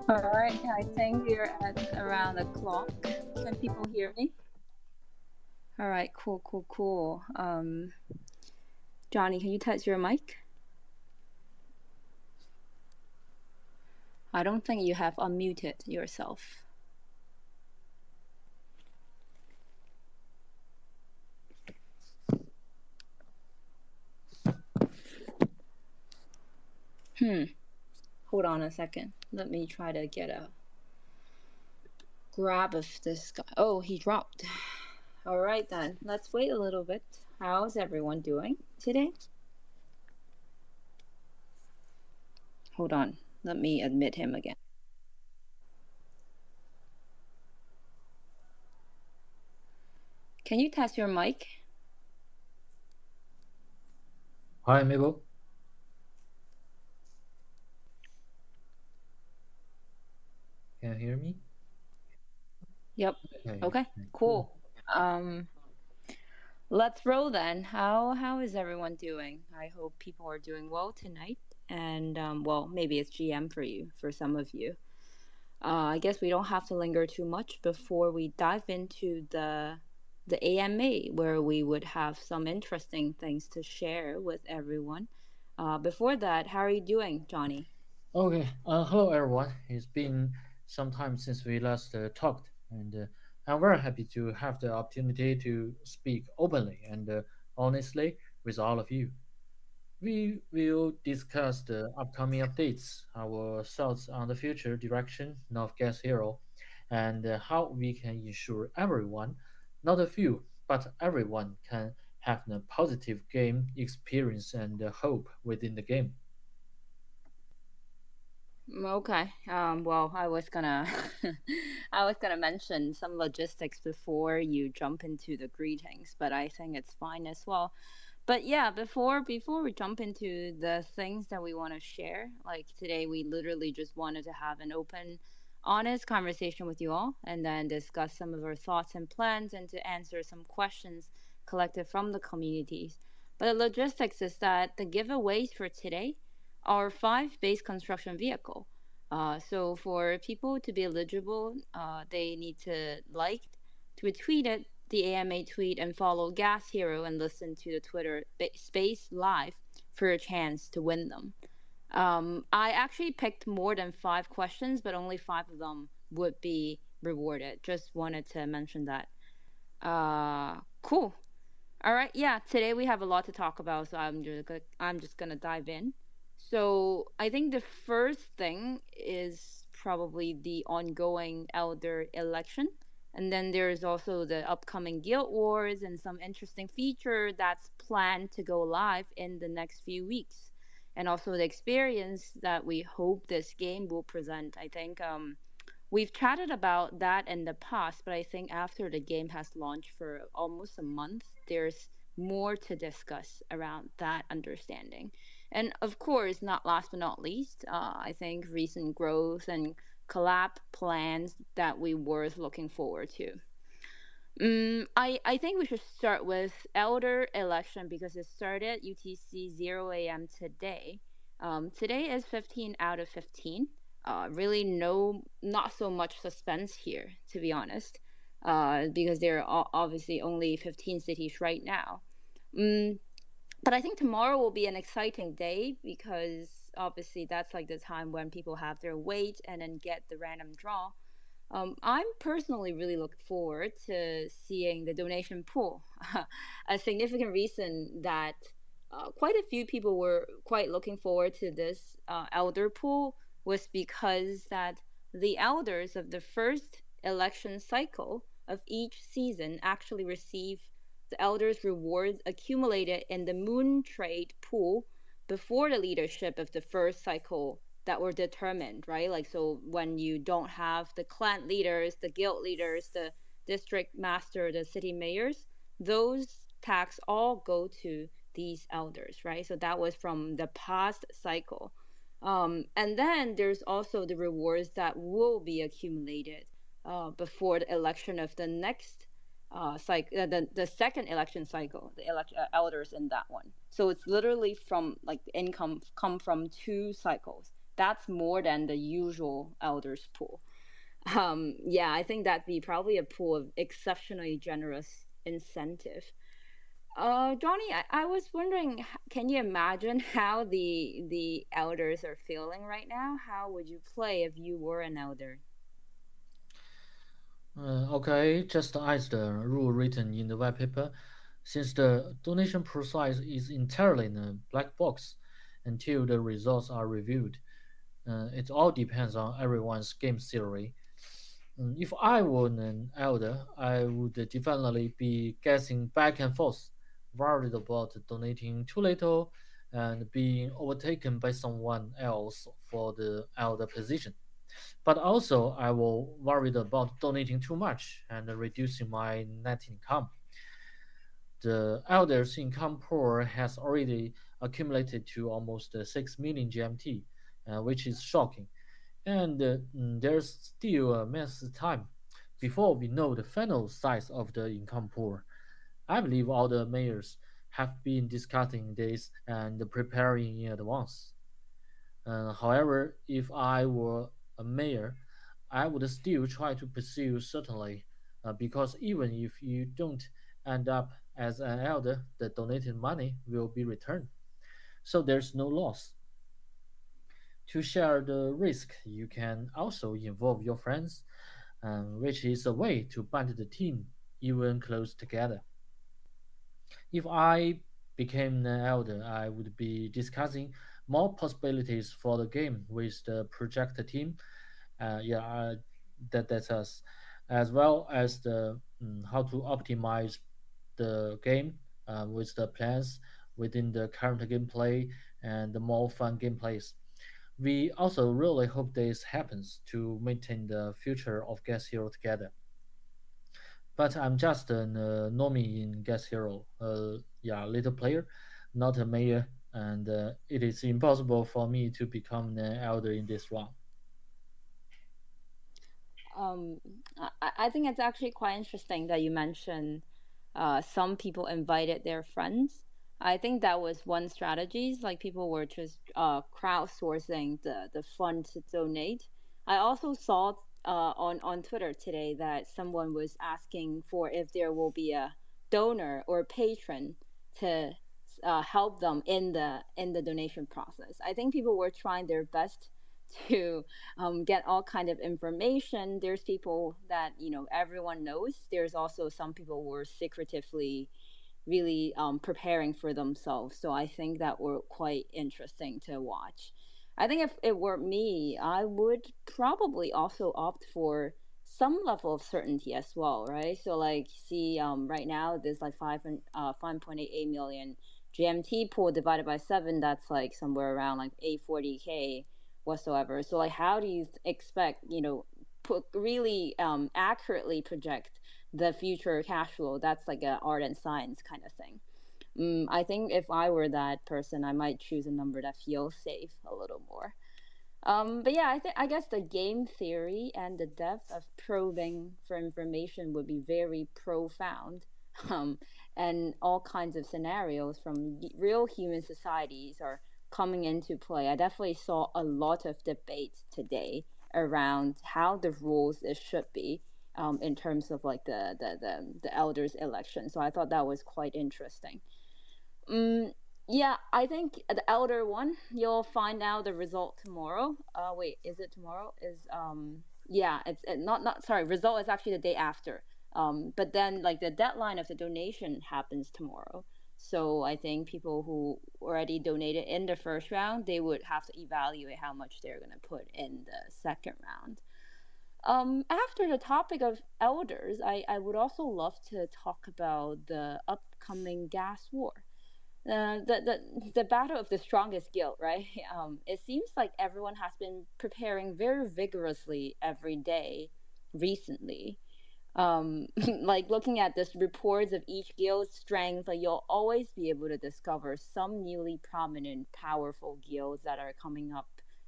All right, I think we're at around the clock. Can people hear me? All right, cool, cool, cool. Johnny, can you test your mic? I don't think you have unmuted yourself. Hold on a second. Let me try to get a grab of this guy. Oh, he dropped. All right then, let's wait a little bit. How's everyone doing today? Hold on, let me admit him again. Can you test your mic? Hi, Mable. Can you hear me? Yep. Okay, cool. Let's roll then. How is everyone doing? I hope people are doing well tonight. And well, maybe it's GM for you, for some of you. I guess we don't have to linger too much before we dive into the AMA, where we would have some interesting things to share with everyone. Before that, how are you doing, Johnny? Okay. Hello, everyone. It's been some time since we last talked, and I'm very happy to have the opportunity to speak openly and honestly with all of you. We will discuss the upcoming updates, our thoughts on the future direction of Gas Hero, and how we can ensure everyone, not a few, but everyone can have a positive game experience and hope within the game. Okay. Well, I was gonna, I was gonna mention some logistics before you jump into the greetings, but I think it's fine as well. But yeah, before we jump into the things that we want to share, like today, we literally just wanted to have an open, honest conversation with you all, and then discuss some of our thoughts and plans, and to answer some questions collected from the communities. But the logistics is that the giveaways for today are five base construction vehicle. So for people to be eligible, they need to like, retweet it, the AMA tweet, and follow Gas Hero and listen to the Twitter space live for a chance to win them. I actually picked more than five questions, but only five of them would be rewarded. Just wanted to mention that. Cool. All right, yeah. Today we have a lot to talk about, so I'm just gonna dive in. So I think the first thing is probably the ongoing elder election, and then there's also the upcoming guild wars and some interesting feature that's planned to go live in the next few weeks, and also the experience that we hope this game will present. I think we've chatted about that in the past, but I think after the game has launched for almost a month, there's more to discuss around that understanding. And of course, not last but not least, I think recent growth and collab plans that we worth looking forward to. I think we should start with elder election because it started UTC 0 a.m. today. Today is 15 out of 15. Really, no, not so much suspense here, to be honest, because there are obviously only 15 cities right now. Mm, but I think tomorrow will be an exciting day because obviously that's like the time when people have their weight and then get the random draw. I'm personally really looking forward to seeing the donation pool. A significant reason that quite a few people were quite looking forward to this elder pool was because that the elders of the first election cycle of each season actually receive the elders' rewards accumulated in the moon trade pool before the leadership of the first cycle that were determined, right? Like, so when you don't have the clan leaders, the guild leaders, the district master, the city mayors, those tax all go to these elders, right? So that was from the past cycle. And then there's also the rewards that will be accumulated before the election of the next the second election cycle, the elders in that one. So it's literally from like the income come from two cycles. That's more than the usual elders pool. Yeah, I think that'd be probably a pool of exceptionally generous incentive. Johnny, I was wondering, can you imagine how the elders are feeling right now? How would you play if you were an elder? Okay, just as the rule written in the white paper, since the donation process is entirely in a black box until the results are reviewed, it all depends on everyone's game theory. If I were an elder, I would definitely be guessing back and forth, worried about donating too little and being overtaken by someone else for the elder position. But also, I will worried about donating too much and reducing my net income. The elders' income pool has already accumulated to almost 6 million GMT, which is shocking. And there's still a massive time before we know the final size of the income pool. I believe all the mayors have been discussing this and preparing in advance. However, if I were a mayor, I would still try to pursue certainly, because even if you don't end up as an elder, the donated money will be returned. So there's no loss. To share the risk, you can also involve your friends, which is a way to bind the team even close together. If I became an elder, I would be discussing more possibilities for the game with the project team. Yeah, that's us, as well as the how to optimize the game with the plans within the current gameplay and the more fun gameplays. We also really hope this happens to maintain the future of Gas Hero together. But I'm just a normie in Gas Hero, yeah, little player, not a mayor, and it is impossible for me to become an elder in this round. Um, I think it's actually quite interesting that you mentioned some people invited their friends. I think that was one strategy. Like people were just crowdsourcing the fund to donate. I also saw on Twitter today that someone was asking for if there will be a donor or patron to help them in the donation process. I think people were trying their best to get all kind of information. There's people that everyone knows. There's also some people who were secretively really preparing for themselves. So I think that were quite interesting to watch. I think if it were me, I would probably also opt for some level of certainty as well, right? So like, see, right now there's like 5.88 million GMT pool divided by seven. That's like somewhere around like 840K whatsoever. So like, how do you expect really accurately project the future cash flow? That's like a art and science kind of thing. I think if I were that person, I might choose a number that feels safe a little more. But yeah, I guess the game theory and the depth of probing for information would be very profound. Um, and all kinds of scenarios from real human societies are coming into play. I definitely saw a lot of debate today around how the rules it should be, in terms of like the elders election. So I thought that was quite interesting. Mm, yeah, I think the elder one, you'll find out the result tomorrow. Wait, is it tomorrow? Yeah, not sorry. Result is actually the day after. But then like the deadline of the donation happens tomorrow. So I think people who already donated in the first round, they would have to evaluate how much they're gonna put in the second round. After the topic of elders, I would also love to talk about the upcoming gas war, the battle of the strongest guild, right? It seems like everyone has been preparing very vigorously every day recently. Like looking at this reports of each guild's strength, like you'll always be able to discover some newly prominent, powerful guilds that are coming up.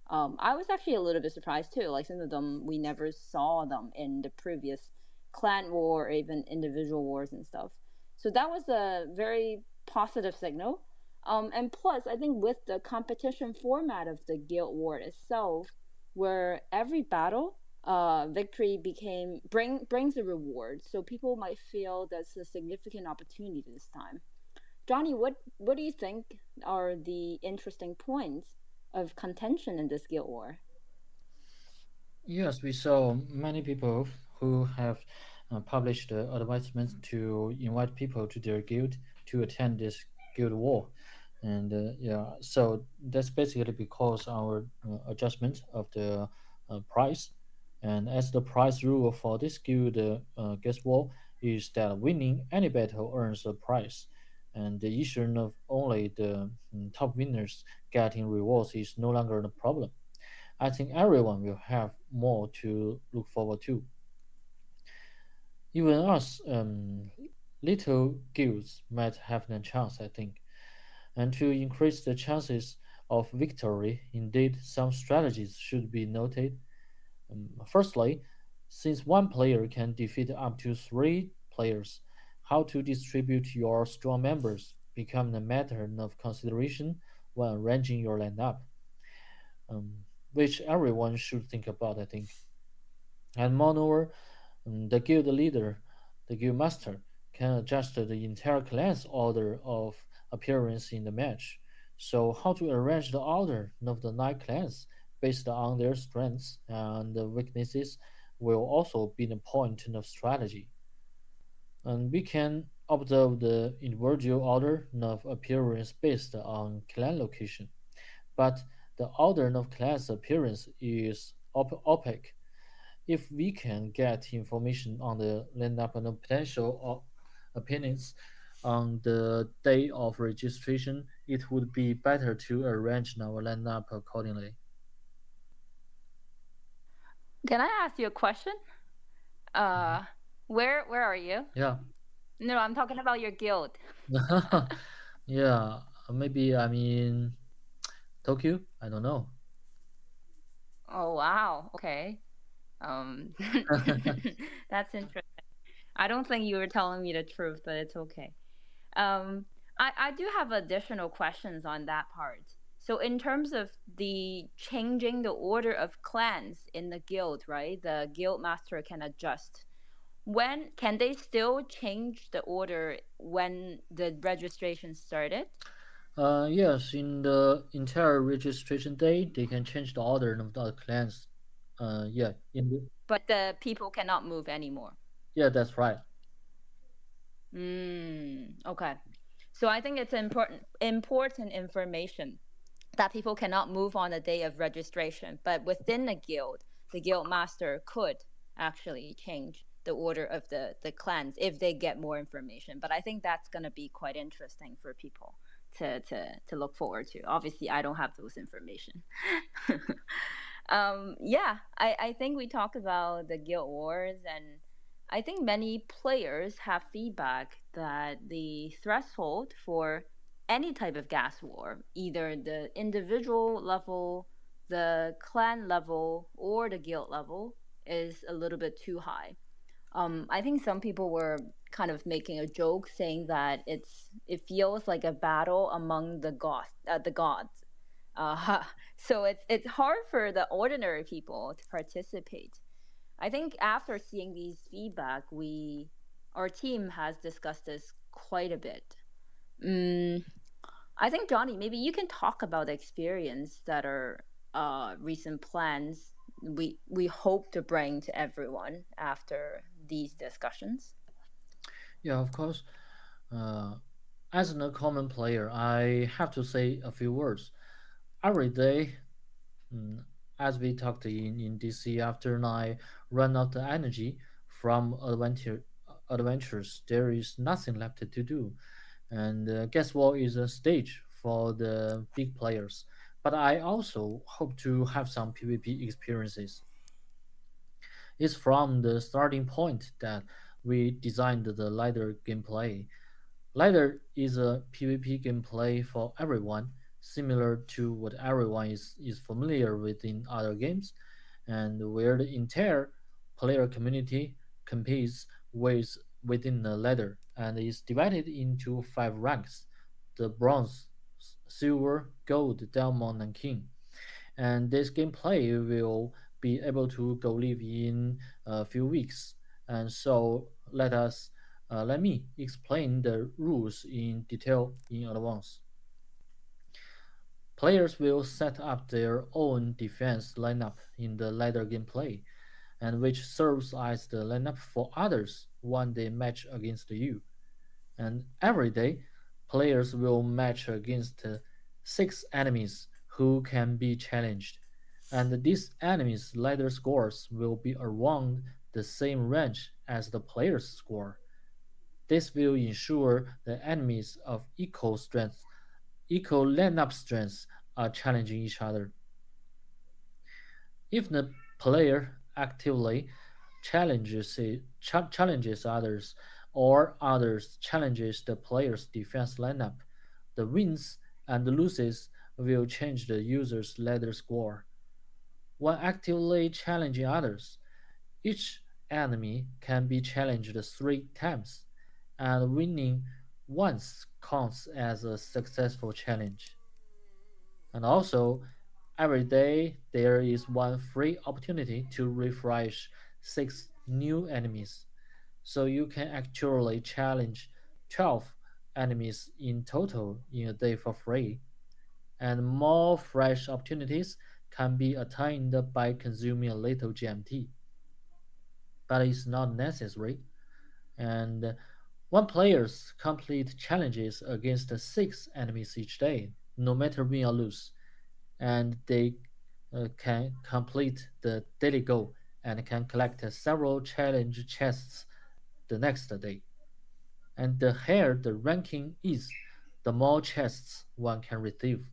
I was actually a little bit surprised too. Like some of them, we never saw them in the previous clan war or even individual wars and stuff. So that was a very positive signal. And plus, I think with the competition format of the guild war itself, where every battle victory brings a reward, so people might feel that's a significant opportunity this time. Johnny, what do you think are the interesting points of contention in this guild war? Yes, we saw many people who have published advertisements to invite people to their guild to attend this guild war, and yeah, so that's basically because our adjustment of the price, and as the price rule for this guild guest war is that winning any battle earns a prize, and the issue of only the top winners getting rewards is no longer a problem. I think everyone will have more to look forward to. Even us, little guilds might have a chance, I think. And to increase the chances of victory, indeed, some strategies should be noted. Firstly, since one player can defeat up to three players, how to distribute your strong members become a matter of consideration when arranging your lineup, which everyone should think about, I think. And moreover, the guild leader, the guild master, can adjust the entire clan's order of appearance in the match. So, how to arrange the order of the nine clans based on their strengths and weaknesses will also be the point of strategy. And we can observe the individual order of appearance based on clan location, but the order of clans appearance is opaque. If we can get information on the lineup and the potential opinions on the day of registration, it would be better to arrange our lineup accordingly. Can I ask you a question? Mhm. Uh, where are you? Yeah. No, I'm talking about your guild. Yeah, maybe I mean Tokyo. I don't know. Oh wow, okay. Um, that's interesting. I don't think you were telling me the truth, but it's okay. Um, I do have additional questions on that part. So, in terms of the changing the order of clans in the guild, right? The guild master can adjust. When can they still change the order when the registration started? Yes, in the entire registration day, they can change the order of the clans. Yeah, But the people cannot move anymore. yeah, that's right. Okay. So I think it's important information that people cannot move on the day of registration, but within the guild master could actually change the order of the clans if they get more information. But I think that's going to be quite interesting for people to look forward to. Obviously, I don't have those information. Yeah, I think we talked about the guild wars, and I think many players have feedback that the threshold for any type of gas war, either the individual level, the clan level or the guild level is a little bit too high. I think some people were kind of making a joke saying that it feels like a battle among the gods. So it's hard for the ordinary people to participate. I think after seeing these feedback, we our team has discussed this quite a bit. Mm, I think Johnny, maybe you can talk about the experience that are recent plans we hope to bring to everyone after these discussions. Yeah, of course. Uh, as a common player, I have to say a few words. Every day, mm, as we talked in DC, after I run out the energy from adventures, there is nothing left to do. And guess what is a stage for the big players. But I also hope to have some PvP experiences. It's from the starting point that we designed the ladder gameplay. Ladder is a PvP gameplay for everyone, similar to what everyone is familiar with in other games, and where the entire player community competes within the ladder and is divided into five ranks: the bronze, silver, gold, diamond, and king. And this gameplay will be able to go live in a few weeks. And so let me explain the rules in detail in advance. Players will set up their own defense lineup in the ladder gameplay, and which serves as the lineup for others when they match against you. And every day, players will match against six enemies who can be challenged, and these enemies' ladder scores will be around the same range as the player's score. This will ensure the enemies of equal lineup strengths are challenging each other. If the player actively challenges others, or others challenges the player's defense lineup, the wins and losses will change the user's ladder score. When actively challenging others, each enemy can be challenged three times, and winning once counts as a successful challenge. And also, every day there is one free opportunity to refresh six new enemies. So you can actually challenge 12 enemies in total in a day for free. And more fresh opportunities can be attained by consuming a little GMT. But it's not necessary. And one players complete challenges against six enemies each day, no matter win or lose, and they can complete the daily goal and can collect several challenge chests the next day. And the higher the ranking is, the more chests one can retrieve.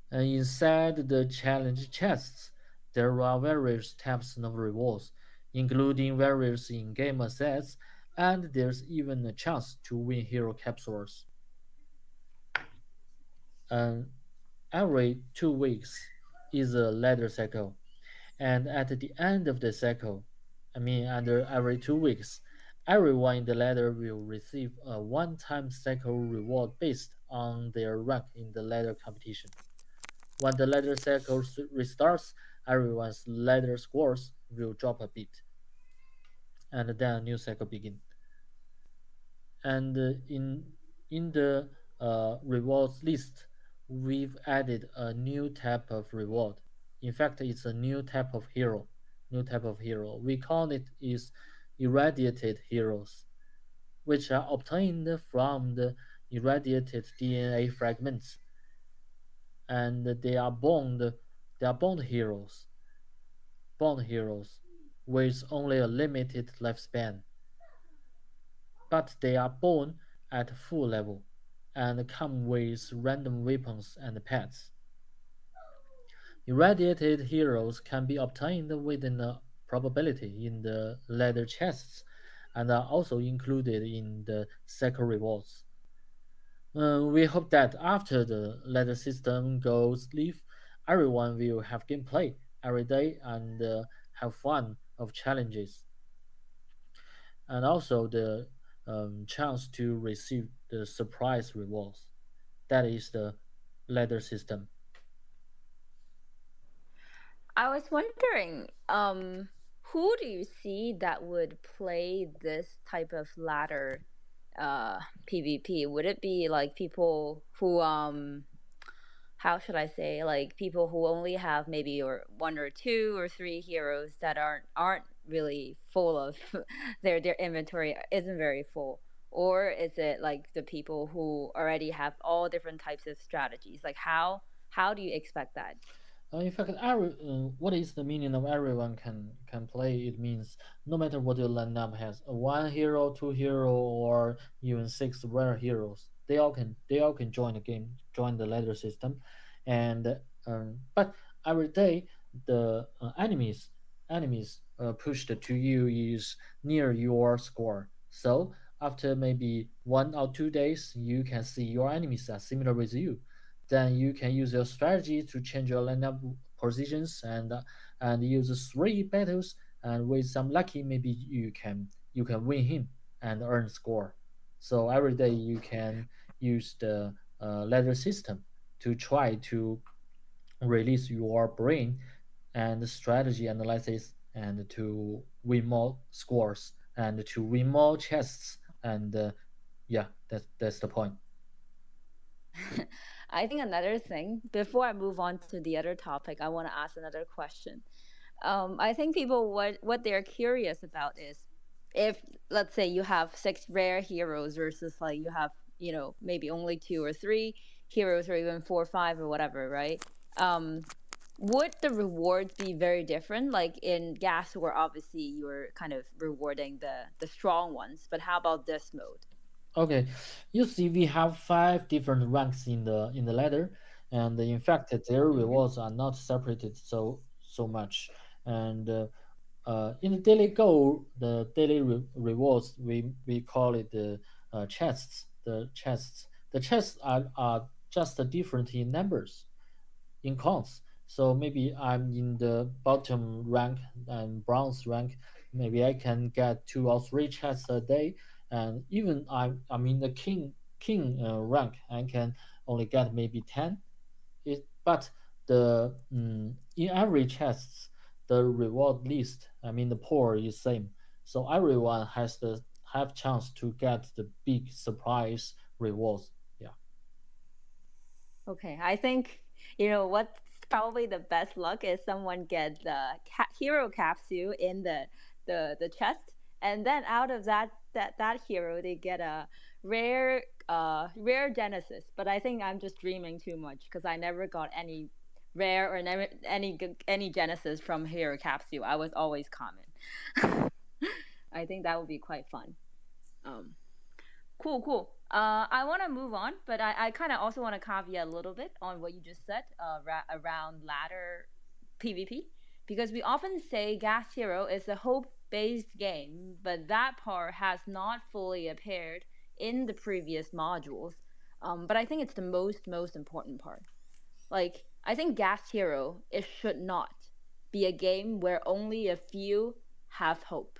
And inside the challenge chests, there are various types of rewards, including various in-game assets, and there's even a chance to win hero capsules. And every 2 weeks is a ladder cycle, and at the end of the cycle, under every 2 weeks, everyone in the ladder will receive a one-time cycle reward based on their rank in the ladder competition. When the ladder cycle restarts, everyone's ladder scores will drop a bit, and then a new cycle begins. And in the rewards list, we've added a new type of reward. In fact, it's a new type of hero. New type of hero. We call it is irradiated heroes, which are obtained from the irradiated DNA fragments, and they are bond heroes. Bond heroes with only a limited lifespan, but they are born at full level and come with random weapons and pets. Irradiated heroes can be obtained within a probability in the ladder chests and are also included in the cycle rewards. We hope that after the ladder system goes live, everyone will have gameplay every day and have fun of challenges, and also the chance to receive the surprise rewards. That is the ladder system. I was wondering, who do you see that would play this type of ladder PvP? Would it be like people who how should I say, like people who only have maybe or one or two or three heroes that aren't really full of their inventory isn't very full? Or is it like the people who already have all different types of strategies? Like how do you expect that? In fact, what is the meaning of everyone can play? It means no matter what your lineup has, one hero, two hero, or even six rare heroes, they all can join the game, join the ladder system, and but every day the enemies pushed to you is near your score. So after maybe 1 or 2 days, you can see your enemies are similar with you. Then you can use your strategy to change your lineup positions and use three battles, and with some lucky maybe you can win him and earn score. So every day you can use the ladder system to try to release your brain and strategy analysis and to win more scores and to win more chests, and yeah, that's the point. I think another thing, before I move on to the other topic, I want to ask another question. I think people what they're curious about is if let's say you have six rare heroes versus like you have maybe only two or three heroes or even four or five or whatever, right? Um, would the rewards be very different? Like in Gas, where obviously you're kind of rewarding the strong ones, but how about this mode? Okay, you see, we have five different ranks in the ladder, and in fact, their Hmm. rewards are not separated so much. And in the daily goal, the daily rewards, we call it the chests. The chests are just different in numbers, in counts. So maybe I'm in the bottom rank and bronze rank. Maybe I can get 2 or 3 chests a day, and even I'm in the king rank. I can only get maybe 10. But in every chests, the reward list, I mean the pool is same. So everyone has the have chance to get the big surprise rewards. Yeah. Okay, I think what's probably the best luck is someone get the hero capsule in the chest, and then out of that hero they get a rare Genesis. But I think I'm just dreaming too much because I never got any rare or never any Genesis from hero capsule. I was always common. I think that would be quite fun. Um, Cool, cool. I want to move on, but I kind of also want to caveat a little bit on what you just said around ladder PvP, because we often say Gas Hero is a hope based game, but that part has not fully appeared in the previous modules. But I think it's the most important part. Like, I think Gas Hero, it should not be a game where only a few have hope.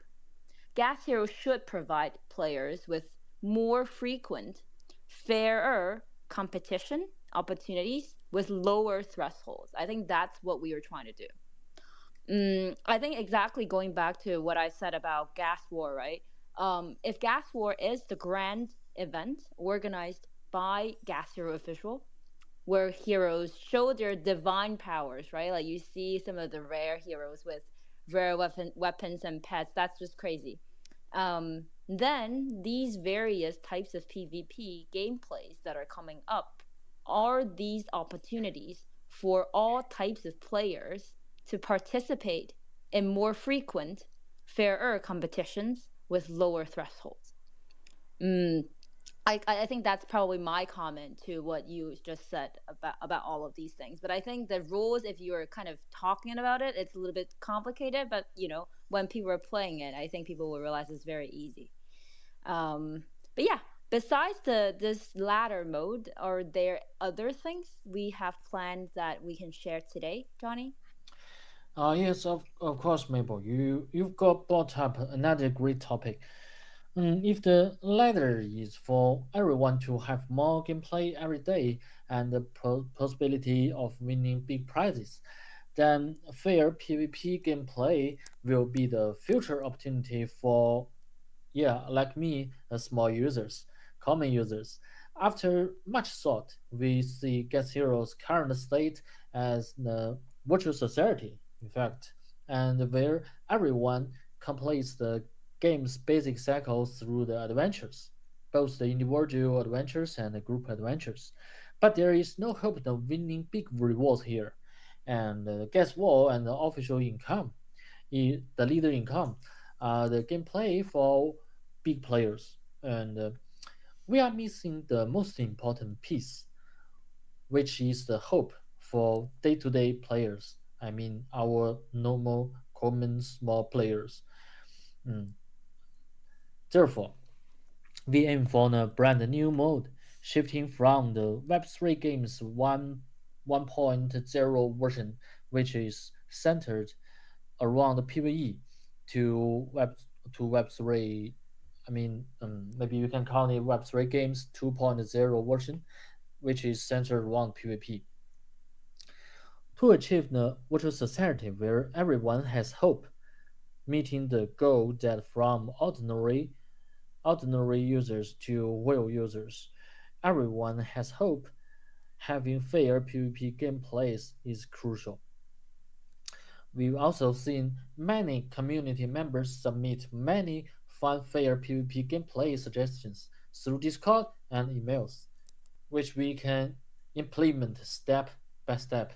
Gas Hero should provide players with more frequent, fairer competition opportunities with lower thresholds. I think that's what we were trying to do. I think exactly going back to what I said about Gas War, right? If Gas War is the grand event organized by Gas Hero official, where heroes show their divine powers, right? Like you see some of the rare heroes with rare weapons and pets. That's just crazy. Then these various types of PvP gameplays that are coming up are these opportunities for all types of players to participate in more frequent, fairer competitions with lower thresholds. Mm, I think that's probably my comment to what you just said about all of these things. But I think the rules, if you're kind of talking about it, it's a little bit complicated. But when people are playing it, I think people will realize it's very easy. But yeah. Besides the this latter mode, are there other things we have planned that we can share today, Johnny? Yes, of course, Mabel. You've got brought up another great topic. If the latter is for everyone to have more gameplay every day and the possibility of winning big prizes, then fair PvP gameplay will be the future opportunity for, yeah, like me, small users, common users. After much thought, we see Gas Hero's current state as the virtual society, in fact, and where everyone completes the game's basic cycle through the adventures, both the individual adventures and the group adventures. But there is no hope of winning big rewards here, and guess what? And the official income, the leader income, the gameplay for big players, and we are missing the most important piece, which is the hope for day-to-day players. I mean, our normal, common, small players. Mm. Therefore, we aim for a brand new mode, shifting from the Web3 game's 1.0 version, which is centered around the PvE, to Web3. I mean, maybe you can call it Web3 games 2.0 version, which is centered around PvP. To achieve the virtual society where everyone has hope, meeting the goal that from ordinary users to real users, everyone has hope. Having fair PvP gameplays is crucial. We've also seen many community members submit many fun fair PvP gameplay suggestions through Discord and emails, which we can implement step by step.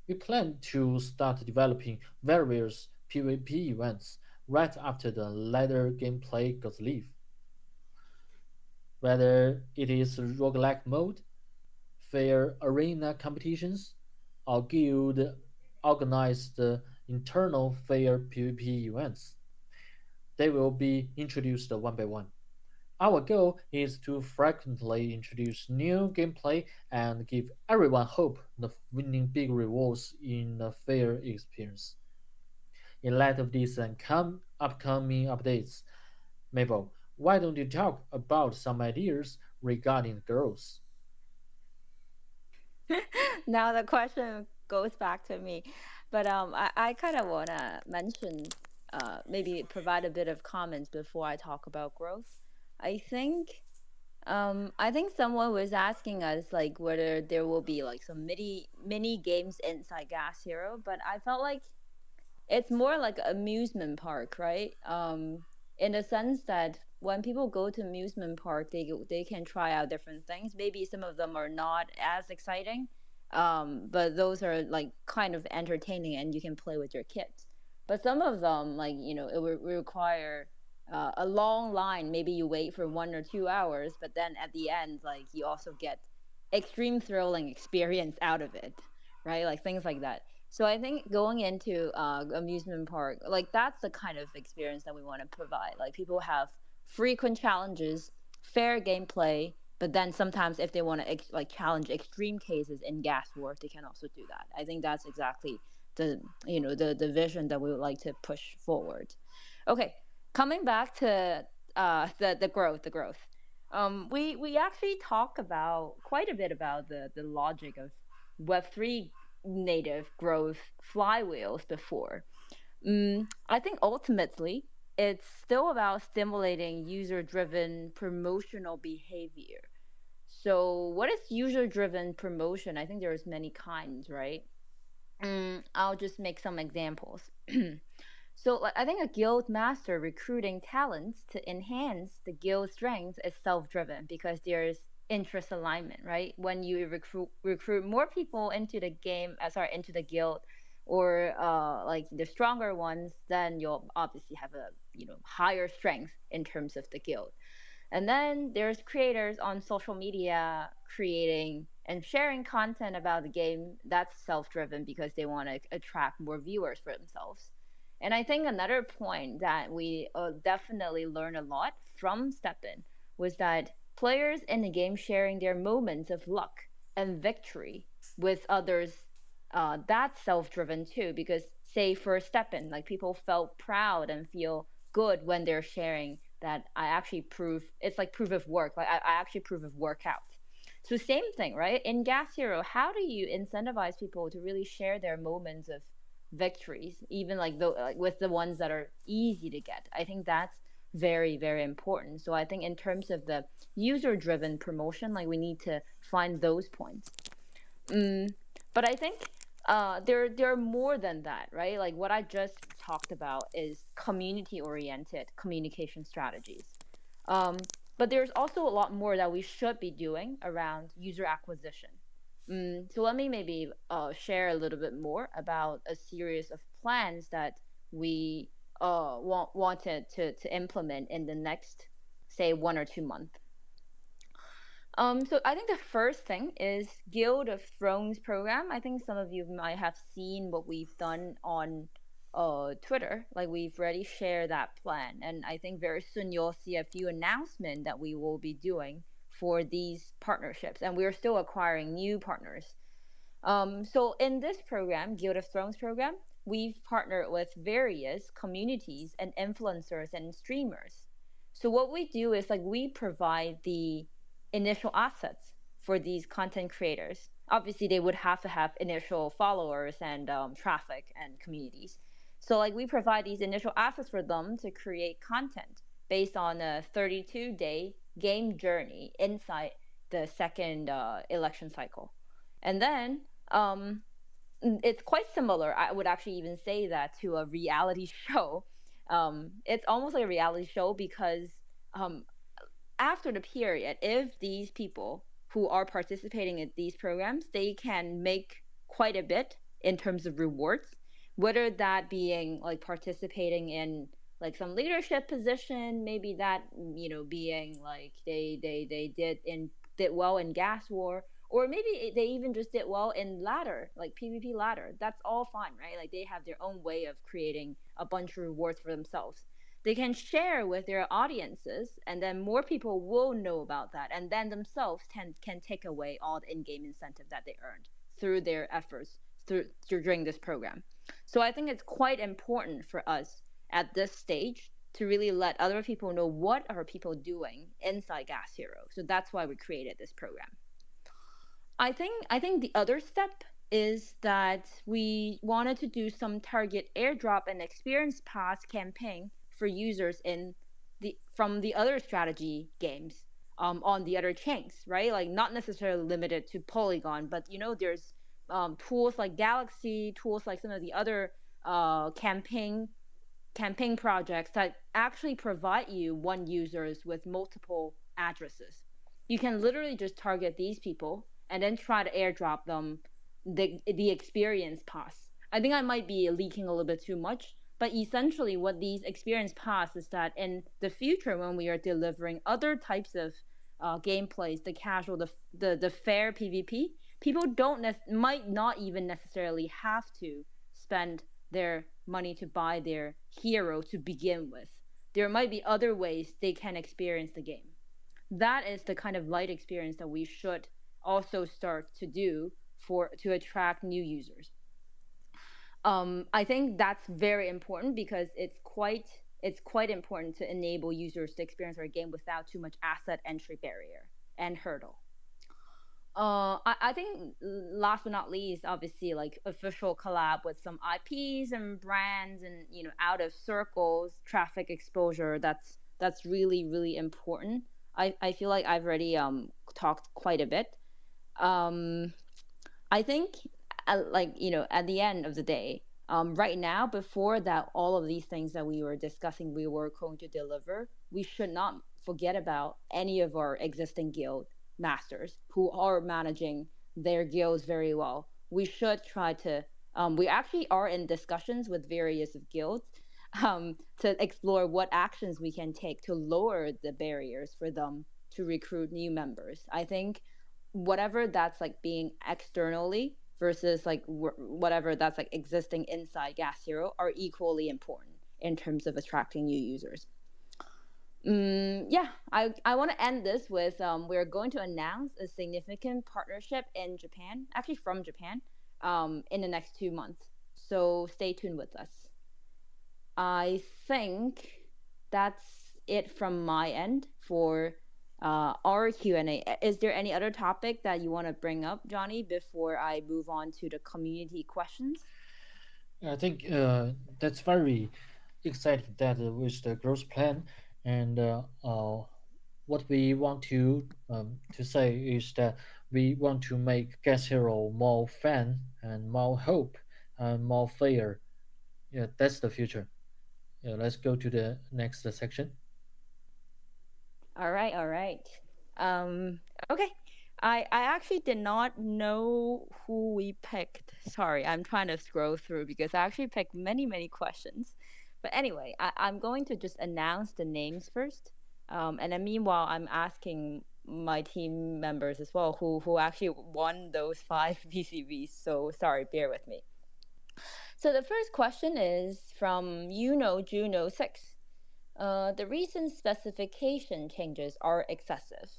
We plan to start developing various PvP events right after the latter gameplay goes live. Whether it is roguelike mode, fair arena competitions, or guild organized internal fair PvP events, they will be introduced one by one. Our goal is to frequently introduce new gameplay and give everyone hope of winning big rewards in a fair experience. In light of these upcoming updates, Mabel, why don't you talk about some ideas regarding growth? Now the question goes back to me, but I kind of want to mention, maybe provide a bit of comments before I talk about growth. I think I think someone was asking us like whether there will be like some mini games inside Gas Hero, but I felt like it's more like an amusement park, right? In the sense that when people go to amusement park, they can try out different things. Maybe some of them are not as exciting, but those are like kind of entertaining, and you can play with your kids. But some of them, like it will require a long line. Maybe you wait for 1 or 2 hours, but then at the end, like you also get extreme thrilling experience out of it, right? Like things like that. So I think going into amusement park, like that's the kind of experience that we want to provide. Like people have frequent challenges, fair gameplay, but then sometimes if they want to like challenge extreme cases in gas war, they can also do that. I think that's exactly the vision that we would like to push forward. Okay, coming back to the growth. We actually talk about quite a bit about the logic of Web3 native growth flywheels before. I think ultimately it's still about stimulating user driven promotional behavior. So, what is user driven promotion? I think there's many kinds, right? I'll just make some examples. So, like, I think a guild master recruiting talents to enhance the guild strength is self-driven because there's interest alignment, right? When you recruit more people into the game, sorry, into the guild, or like the stronger ones, then you'll obviously have a higher strength in terms of the guild. And then there's creators on social media creating and sharing content about the game that's self-driven because they want to attract more viewers for themselves. And I think another point that we definitely learned a lot from Stepin was that Players in the game sharing their moments of luck and victory with others. That's self-driven too, because say for step in, like people felt proud and feel good when they're sharing that I actually prove it's like proof of work. Like I actually prove of workout. So same thing, right? In Gas Hero, how do you incentivize people to really share their moments of victories, even like with the ones that are easy to get? I think that's very, very important. So I think in terms of the user driven promotion, like we need to find those points. Mm, but I think there are more than that, right? Like what I just talked about is community oriented communication strategies. But there's also a lot more that we should be doing around user acquisition. So let me maybe share a little bit more about a series of plans that we wanted to implement in the next, say, 1 or 2 months. So I think the first thing is Guild of Thrones program. I think some of you might have seen what we've done on Twitter. Like we've already shared that plan, and I think very soon you'll see a few announcements that we will be doing for these partnerships, and we're still acquiring new partners. So in this program, Guild of Thrones program, we've partnered with various communities and influencers and streamers. So what we do is like we provide the initial assets for these content creators. Obviously, they would have to have initial followers and traffic and communities. So like we provide these initial assets for them to create content based on a 32-day game journey inside the second election cycle. And then it's quite similar. I would actually even say that to a reality show. It's almost like a reality show because um, after the period, if these people who are participating in these programs, they can make quite a bit in terms of rewards, whether that being like participating in like some leadership position, maybe that being like they did well in gas war, or maybe they even just did well in ladder, like PvP ladder. That's all fine, right? Like they have their own way of creating a bunch of rewards for themselves. They can share with their audiences, and then more people will know about that, and then themselves can take away all the in-game incentive that they earned through their efforts during this program. So I think it's quite important for us at this stage to really let other people know what are people doing inside Gas Hero. So that's why we created this program. I think the other step is that we wanted to do some target airdrop and experience pass campaign for users in the from the other strategy games on the other chains, right? Like not necessarily limited to Polygon, but there's tools like Galaxy, tools like some of the other campaign projects that actually provide you one users with multiple addresses. You can literally just target these people and then try to airdrop them the experience pass. I think I might be leaking a little bit too much, but essentially what these experience pass is that in the future when we are delivering other types of gameplays, the casual, the fair PvP, people don't might not even necessarily have to spend their money to buy their hero to begin with. There might be other ways they can experience the game. That is the kind of light experience that we should also start to do for to attract new users. I think that's very important because it's quite important to enable users to experience our game without too much asset entry barrier and hurdle. I think last but not least, obviously, like official collab with some IPs and brands, and out of circles, traffic exposure. That's really really important. I feel like I've already talked quite a bit. Um, I think, like at the end of the day, right now, before that, all of these things that we were discussing, we were going to deliver. We should not forget about any of our existing guild masters who are managing their guilds very well. We should try to. We actually are in discussions with various of guilds to explore what actions we can take to lower the barriers for them to recruit new members. I think whatever that's like being externally versus like whatever that's like existing inside Gas Hero are equally important in terms of attracting new users. Yeah, I want to end this with we're going to announce a significant partnership in Japan, actually from Japan, in the next 2 months. So stay tuned with us. I think that's it from my end for our Q&A. Is there any other topic that you want to bring up, Johnny, before I move on to the community questions? I think that's very exciting that with the growth plan and what we want to say is that we want to make Gas Hero more fun and more hope and more fair. Yeah, that's the future. Yeah, let's go to the next section. All right, all right. Okay. I actually did not know who we picked. Sorry, I'm trying to scroll through because I actually picked many, many questions. But anyway, I'm going to just announce the names first. And then meanwhile, I'm asking my team members as well who actually won those five VCVs. So sorry, bear with me. So the first question is from Juno6. The recent specification changes are excessive.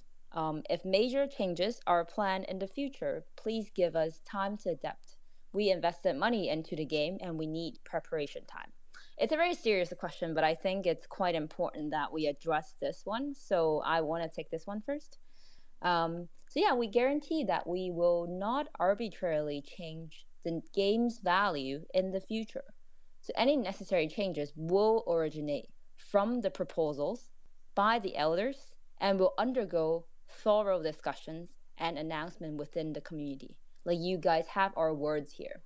If major changes are planned in the future, please give us time to adapt. We invested money into the game and we need preparation time. It's a very serious question, but I think it's quite important that we address this one. So I want to take this one first. So yeah, we guarantee that we will not arbitrarily change the game's value in the future. So any necessary changes will originate from the proposals by the elders and will undergo thorough discussions and announcement within the community. Like you guys have our words here.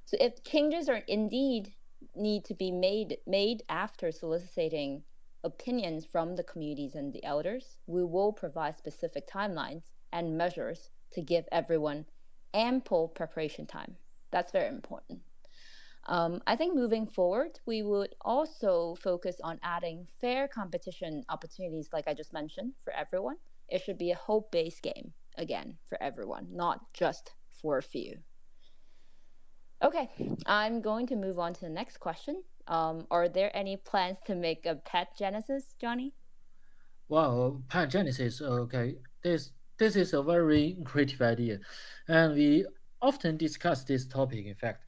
So if changes are indeed need to be made after soliciting opinions from the communities and the elders, we will provide specific timelines and measures to give everyone ample preparation time. That's very important. I think moving forward, we would also focus on adding fair competition opportunities, like I just mentioned, for everyone. It should be a hope based game, again, for everyone, not just for a few. Okay, I'm going to move on to the next question. Are there any plans to make a pet Genesis, Johnny? Wow, Pangenesis. Okay, this is a very creative idea, and we often discuss this topic. In fact,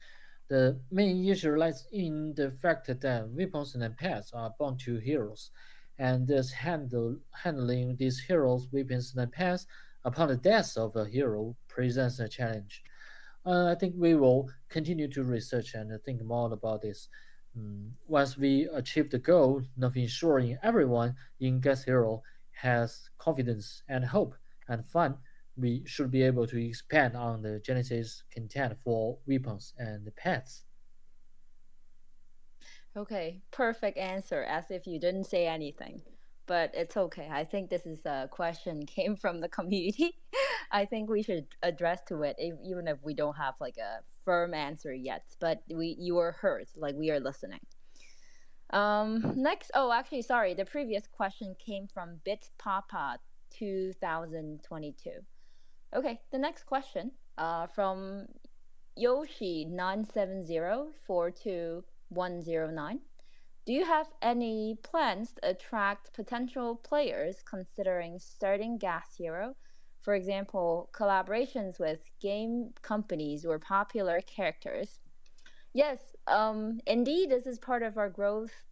the main issue lies in the fact that weapons and pets are born to heroes, and thus handling these heroes' weapons and pets upon the death of a hero presents a challenge. I think we will continue to research and think more about this. Once we achieve the goal of ensuring everyone in Gas Hero has confidence and hope and fun, we should be able to expand on the Genesis content for weapons and pets. Okay, perfect answer, as if you didn't say anything. But it's okay. I think this is a question came from the community. I think we should address to it, even if we don't have like a firm answer yet. But you were heard, like we are listening. Next, oh, actually, sorry. The previous question came from BitPapa 2022. Okay, the next question from Yoshi 970421109. Do you have any plans to attract potential players considering starting Gas Hero? For example, collaborations with game companies or popular characters. Yes, indeed, this is part of our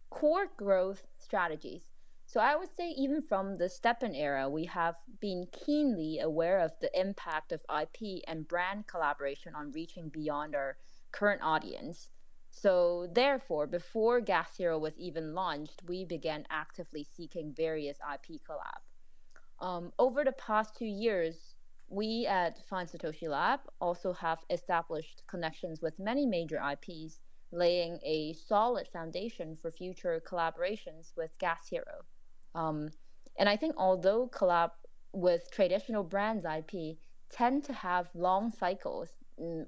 core growth strategies. So I would say, even from the Steppen era, we have been keenly aware of the impact of IP and brand collaboration on reaching beyond our current audience. So, therefore, before Gas Hero was even launched, we began actively seeking various IP collab. Over the past 2 years, we at Find Satoshi Lab also have established connections with many major IPs, laying a solid foundation for future collaborations with Gas Hero. Um, and I think although collab with traditional brands IP tend to have long cycles,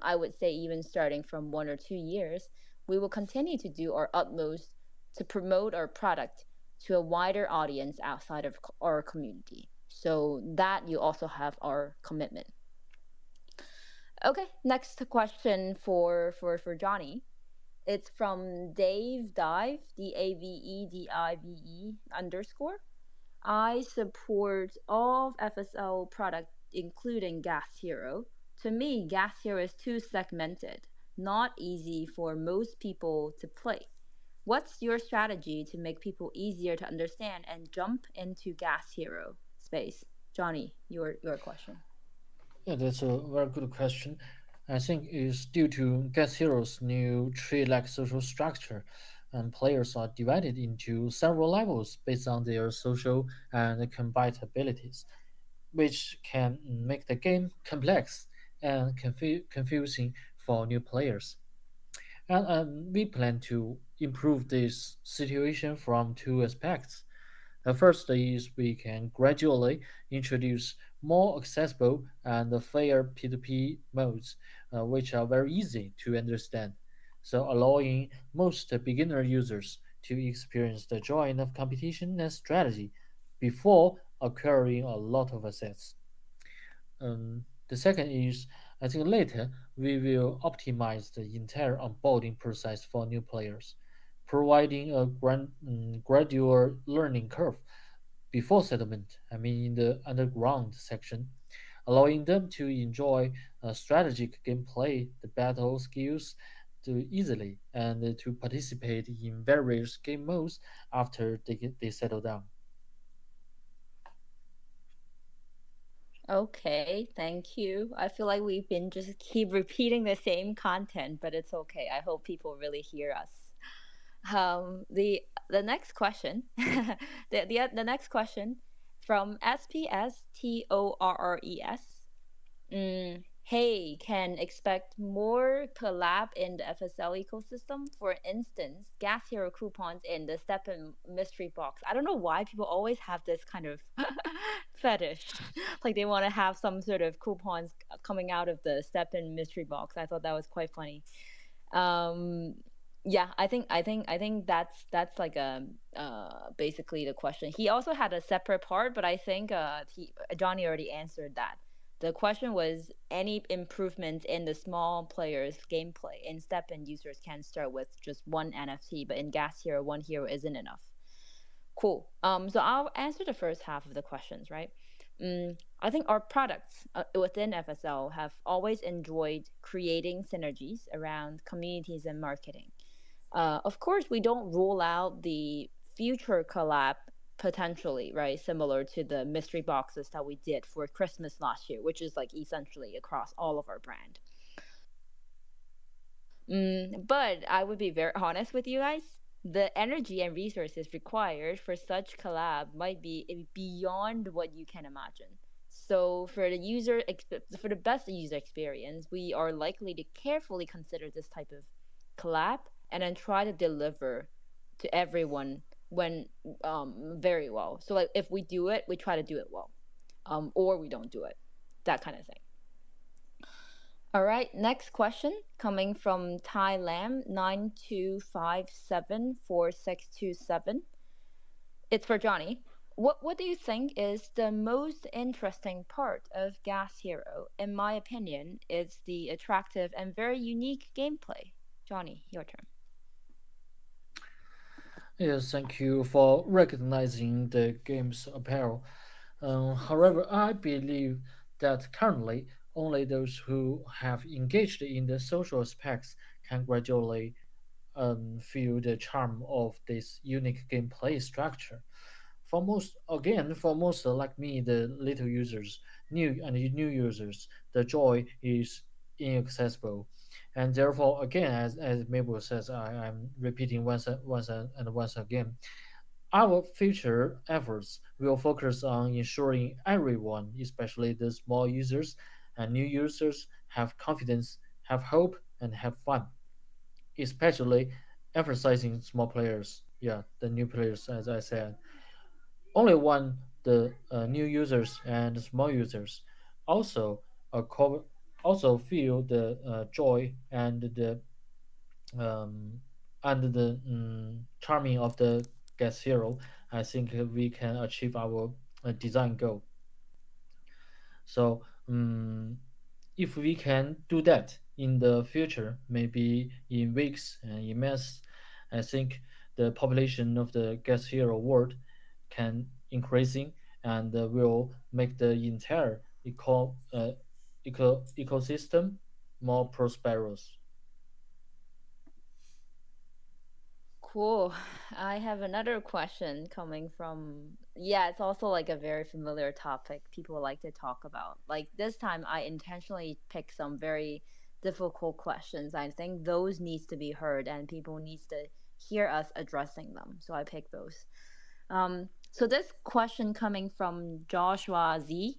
I would say even starting from 1 or 2 years, we will continue to do our utmost to promote our product to a wider audience outside of our community. So that you also have our commitment. Okay, next question for Johnny. It's from Dave Dive, DAVEDIVE underscore. I support all of FSL product, including Gas Hero. To me, Gas Hero is too segmented, not easy for most people to play. What's your strategy to make people easier to understand and jump into Gas Hero space? Johnny, your question. Yeah, that's a very good question. I think it's due to Guess Hero's new tree-like social structure, and players are divided into several levels based on their social and combat abilities, which can make the game complex and confusing for new players. And we plan to improve this situation from two aspects. The first is we can gradually introduce more accessible and fair P2P modes, which are very easy to understand, so allowing most beginner users to experience the joy of competition and strategy before acquiring a lot of assets. The second is, I think later we will optimize the entire onboarding process for new players, providing a gradual learning curve before settlement, I mean in the underground section, allowing them to enjoy strategic gameplay, the battle skills to easily, and to participate in various game modes after they settle down. Okay, thank you. I feel like we've been just keep repeating the same content, but it's okay. I hope people really hear us. The next question, the next question from SPSTORRES. Hey, can expect more collab in the FSL ecosystem. For instance, gas hero coupons in the Step in mystery box. I don't know why people always have this kind of fetish. Like they want to have some sort of coupons coming out of the Step in mystery box. I thought that was quite funny. um yeah, I think that's like a basically the question. He also had a separate part, but I think Johnny already answered that. The question was any improvement in the small players gameplay. In step and users can start with just one NFT, but in gas hero one hero isn't enough. Cool. So I'll answer the first half of the questions, right? I think our products within FSL have always enjoyed creating synergies around communities and marketing. Of course, we don't rule out the future collab potentially, right? Similar to the mystery boxes that we did for Christmas last year, which is like essentially across all of our brand. But I would be very honest with you guys. The energy and resources required for such collab might be beyond what you can imagine. So for the for the best user experience, we are likely to carefully consider this type of collab and then try to deliver to everyone when very well. So like if we do it, we try to do it well, or we don't do it, that kind of thing. All right, next question coming from Thai Lam 92574627. It's for Johnny. What do you think is the most interesting part of Gas Hero? In my opinion, it's the attractive and very unique gameplay. Johnny, your turn. Yes, thank you for recognizing the game's apparel. However, I believe that currently only those who have engaged in the social aspects can gradually feel the charm of this unique gameplay structure. For most like me, the little users, new users, the joy is inaccessible, and therefore, again, as Mabel says, I'm repeating once again. Our future efforts will focus on ensuring everyone, especially the small users and new users, have confidence, have hope, and have fun, especially emphasizing small players. Yeah, the new players, as I said. Only when the new users and small users also also feel the joy um, and the charming of the guest hero, I think we can achieve our design goal. So if we can do that, in the future, maybe in weeks and in months, I think the population of the gas hero world can increasing and will make the entire ecosystem more prosperous. Cool. I have another question coming from, yeah, it's also like a very familiar topic people like to talk about. Like this time I intentionally picked some very difficult questions. I think those needs to be heard and people needs to hear us addressing them. So I picked those. So this question coming from Joshua Z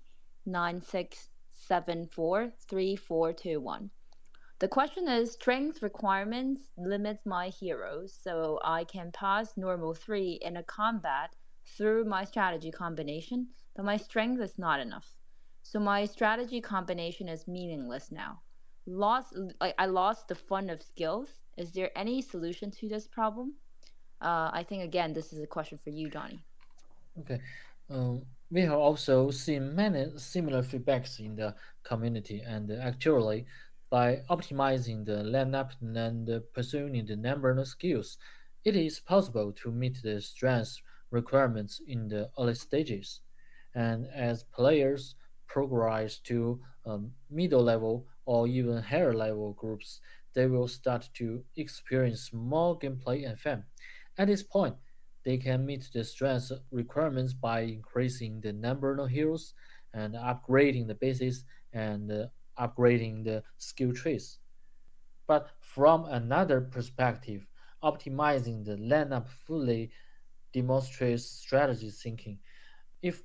96743421. The question is strength requirements limits my heroes, so I can pass normal 3 in a combat through my strategy combination, but my strength is not enough. So my strategy combination is meaningless now. Lost like I lost the fun of skills. Is there any solution to this problem? I think again this is a question for you, Johnny. Okay. We have also seen many similar feedbacks in the community, and actually, by optimizing the lineup and pursuing the number of skills, it is possible to meet the strength requirements in the early stages. And as players progress to middle level or even higher level groups, they will start to experience more gameplay and fun. At this point, they can meet the strength requirements by increasing the number of heroes and upgrading the bases and upgrading the skill trees. But from another perspective, optimizing the lineup fully demonstrates strategy thinking. If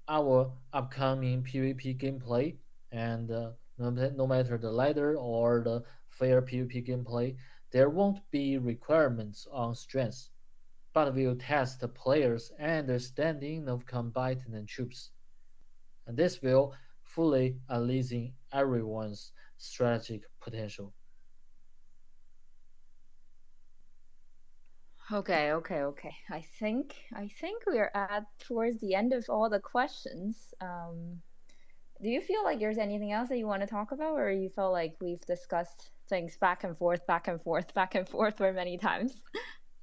our upcoming PvP gameplay and no matter the ladder or the fair PvP gameplay, there won't be requirements on strength, but will test the players' understanding of combatant and troops, and this will fully unleashing everyone's strategic potential. Okay. I think we are at towards the end of all the questions. Do you feel like there's anything else that you want to talk about, or you feel like we've discussed things back and forth, back and forth, back and forth for many times?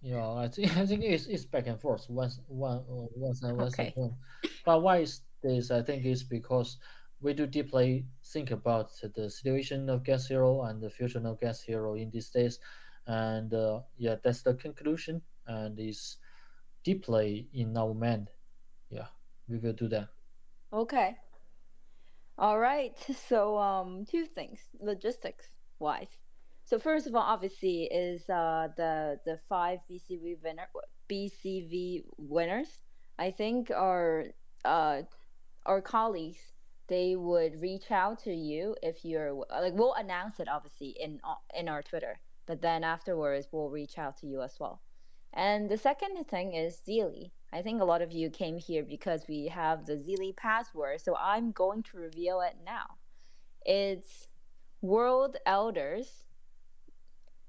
I think it's back and forth once Okay. upon. But why is this? I think it's because we do deeply think about the situation of Gas Hero and the future of Gas Hero in these days, and yeah, that's the conclusion, and is deeply in our mind. Yeah, we will do that. Okay. All right. So, two things, logistics wise. So first of all, obviously, is the five BCV winners. I think are uh our colleagues, they would reach out to you if you're like, we'll announce it obviously in our Twitter, but then afterwards we'll reach out to you as well. And the second thing is Zeely. I think a lot of you came here because we have the Zeely password, so I'm going to reveal it now. It's World Elders,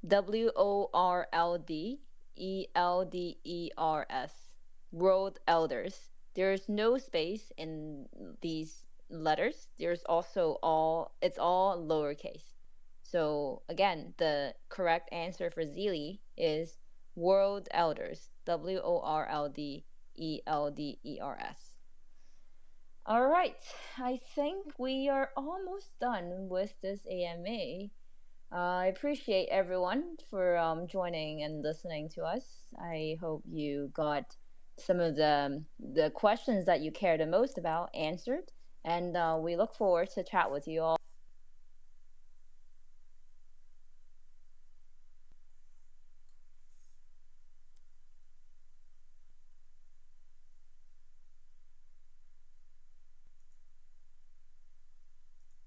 WORLDELDERS. World Elders. There's no space in these letters. There's also all, it's all lowercase. So again, the correct answer for Zeely is World Elders. WORLDELDERS. All right. I think we are almost done with this AMA. I appreciate everyone for joining and listening to us. I hope you got some of the questions that you care the most about answered, and we look forward to chat with you all